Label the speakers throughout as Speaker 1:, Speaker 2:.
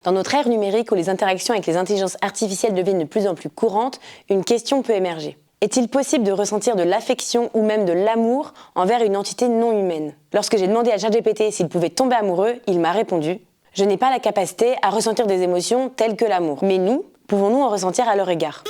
Speaker 1: Dans notre ère numérique où les interactions avec les intelligences artificielles deviennent de plus en plus courantes, une question peut émerger. Est-il possible de ressentir de l'affection ou même de l'amour envers une entité non humaine ? Lorsque j'ai demandé à ChatGPT s'il pouvait tomber amoureux, il m'a répondu « Je n'ai pas la capacité à ressentir des émotions telles que l'amour, mais nous, pouvons-nous en ressentir à leur égard ?»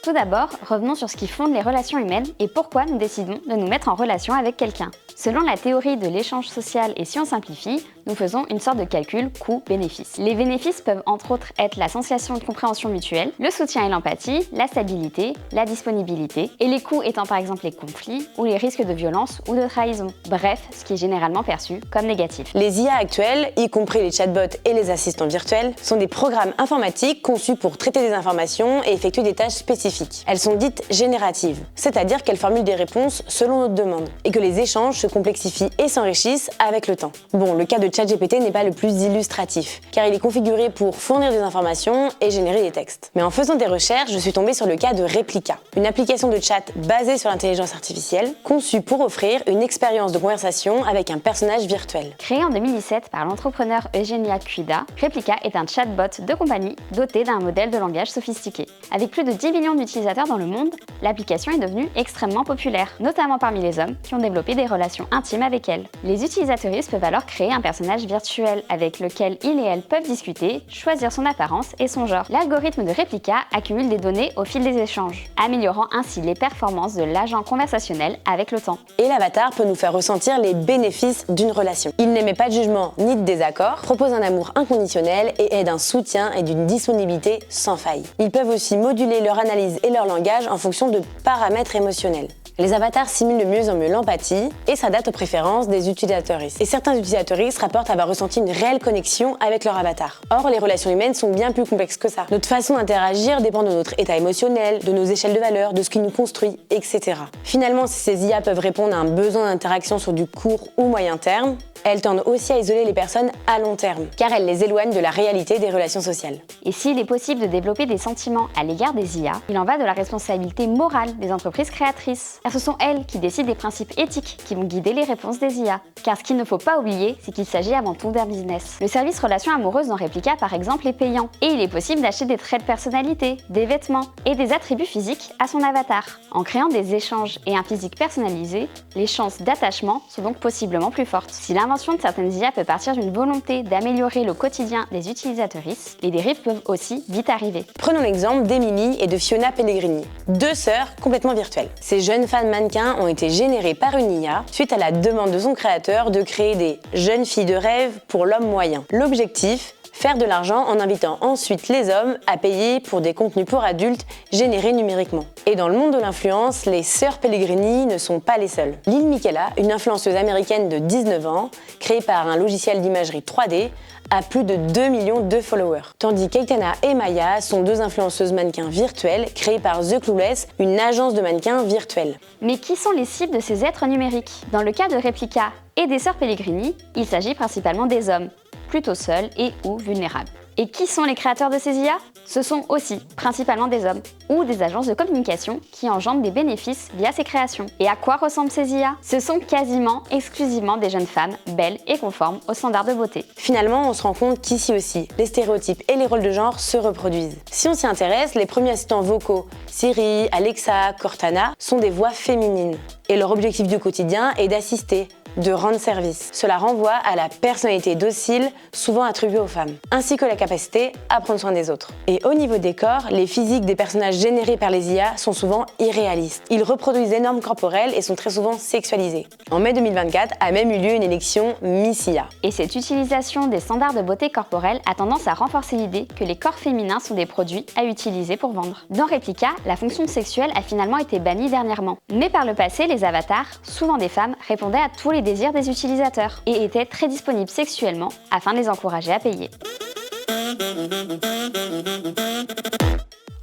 Speaker 2: Tout d'abord, revenons sur ce qui fonde les relations humaines et pourquoi nous décidons de nous mettre en relation avec quelqu'un. Selon la théorie de l'échange social et si on simplifie, nous faisons une sorte de calcul coût-bénéfice. Les bénéfices peuvent entre autres être la sensation de compréhension mutuelle, le soutien et l'empathie, la stabilité, la disponibilité, et les coûts étant par exemple les conflits ou les risques de violence ou de trahison. Bref, ce qui est généralement perçu comme négatif.
Speaker 1: Les IA actuelles, y compris les chatbots et les assistants virtuels, sont des programmes informatiques conçus pour traiter des informations et effectuer des tâches spécifiques. Elles sont dites génératives, c'est-à-dire qu'elles formulent des réponses selon notre demande, et que les échanges se complexifient et s'enrichissent avec le temps. Bon, le cas de ChatGPT n'est pas le plus illustratif, car il est configuré pour fournir des informations et générer des textes. Mais en faisant des recherches, je suis tombée sur le cas de Replika, une application de chat basée sur l'intelligence artificielle, conçue pour offrir une expérience de conversation avec un personnage virtuel.
Speaker 2: Créé en 2017 par l'entrepreneur Eugenia Cuida, Replika est un chatbot de compagnie doté d'un modèle de langage sophistiqué. Avec plus de 10 millions d'utilisateurs dans le monde, l'application est devenue extrêmement populaire, notamment parmi les hommes qui ont développé des relations intimes avec elle. Les utilisateuristes peuvent alors créer un personnage virtuel avec lequel il et elle peuvent discuter, choisir son apparence et son genre. L'algorithme de Replika accumule des données au fil des échanges, améliorant ainsi les performances de l'agent conversationnel avec le temps.
Speaker 1: Et l'avatar peut nous faire ressentir les bénéfices d'une relation. Il n'émet pas de jugement ni de désaccord, propose un amour inconditionnel et aide un soutien et d'une disponibilité sans faille. Ils peuvent aussi moduler leur analyse et leur langage en fonction de paramètres émotionnels. Les avatars simulent de mieux en mieux l'empathie et s'adaptent aux préférences des utilisateuristes. Et certains utilisateuristes rapportent avoir ressenti une réelle connexion avec leur avatar. Or, les relations humaines sont bien plus complexes que ça. Notre façon d'interagir dépend de notre état émotionnel, de nos échelles de valeur, de ce qui nous construit, etc. Finalement, si ces IA peuvent répondre à un besoin d'interaction sur du court ou moyen terme, elles tendent aussi à isoler les personnes à long terme, car elles les éloignent de la réalité des relations sociales.
Speaker 2: Et s'il est possible de développer des sentiments à l'égard des IA, il en va de la responsabilité morale des entreprises créatrices. Car ce sont elles qui décident des principes éthiques qui vont guider les réponses des IA. Car ce qu'il ne faut pas oublier, c'est qu'il s'agit avant tout d'un business. Le service relations amoureuses dans Replika, par exemple, est payant. Et il est possible d'acheter des traits de personnalité, des vêtements et des attributs physiques à son avatar. En créant des échanges et un physique personnalisé, les chances d'attachement sont donc possiblement plus fortes. Si l'invention de certaines IA peut partir d'une volonté d'améliorer le quotidien des utilisateuristes, les dérives peuvent aussi vite arriver.
Speaker 1: Prenons l'exemple d'Emily et de Fiona Pellegrini, deux sœurs complètement virtuelles. Ces jeunes femmes mannequins ont été générées par une IA suite à la demande de son créateur de créer des jeunes filles de rêve pour l'homme moyen. L'objectif ? Faire de l'argent en invitant ensuite les hommes à payer pour des contenus pour adultes générés numériquement. Et dans le monde de l'influence, les sœurs Pellegrini ne sont pas les seules. Lil Miquela, une influenceuse américaine de 19 ans, créée par un logiciel d'imagerie 3D, a plus de 2 millions de followers. Tandis qu'Aitana et Maya sont deux influenceuses mannequins virtuelles créées par The Clueless, une agence de mannequins virtuels.
Speaker 2: Mais qui sont les cibles de ces êtres numériques ? Dans le cas de Replika et des sœurs Pellegrini, il s'agit principalement des hommes, plutôt seuls et ou vulnérables. Et qui sont les créateurs de ces IA ? Ce sont aussi principalement des hommes ou des agences de communication qui engendrent des bénéfices via ces créations. Et à quoi ressemblent ces IA ? Ce sont quasiment exclusivement des jeunes femmes belles et conformes aux standards de beauté.
Speaker 1: Finalement, on se rend compte qu'ici aussi, les stéréotypes et les rôles de genre se reproduisent. Si on s'y intéresse, les premiers assistants vocaux, Siri, Alexa, Cortana, sont des voix féminines. Et leur objectif du quotidien est d'assister, de rendre service. Cela renvoie à la personnalité docile, souvent attribuée aux femmes, ainsi que la capacité à prendre soin des autres. Et au niveau des corps, les physiques des personnages générés par les IA sont souvent irréalistes. Ils reproduisent des normes corporelles et sont très souvent sexualisés. En mai 2024 a même eu lieu une élection Miss IA.
Speaker 2: Et cette utilisation des standards de beauté corporelle a tendance à renforcer l'idée que les corps féminins sont des produits à utiliser pour vendre. Dans Replika, la fonction sexuelle a finalement été bannie dernièrement. Mais par le passé, les avatars, souvent des femmes, répondaient à tous les désirs des utilisateurs et étaient très disponibles sexuellement afin de les encourager à payer.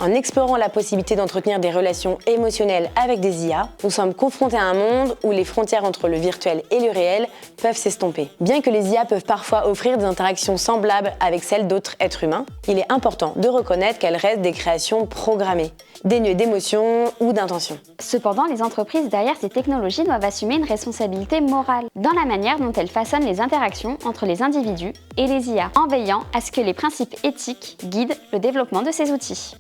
Speaker 1: En explorant la possibilité d'entretenir des relations émotionnelles avec des IA, nous sommes confrontés à un monde où les frontières entre le virtuel et le réel peuvent s'estomper. Bien que les IA peuvent parfois offrir des interactions semblables avec celles d'autres êtres humains, il est important de reconnaître qu'elles restent des créations programmées, dénuées d'émotions ou d'intention.
Speaker 2: Cependant, les entreprises derrière ces technologies doivent assumer une responsabilité morale dans la manière dont elles façonnent les interactions entre les individus et les IA, en veillant à ce que les principes éthiques guident le développement de ces outils.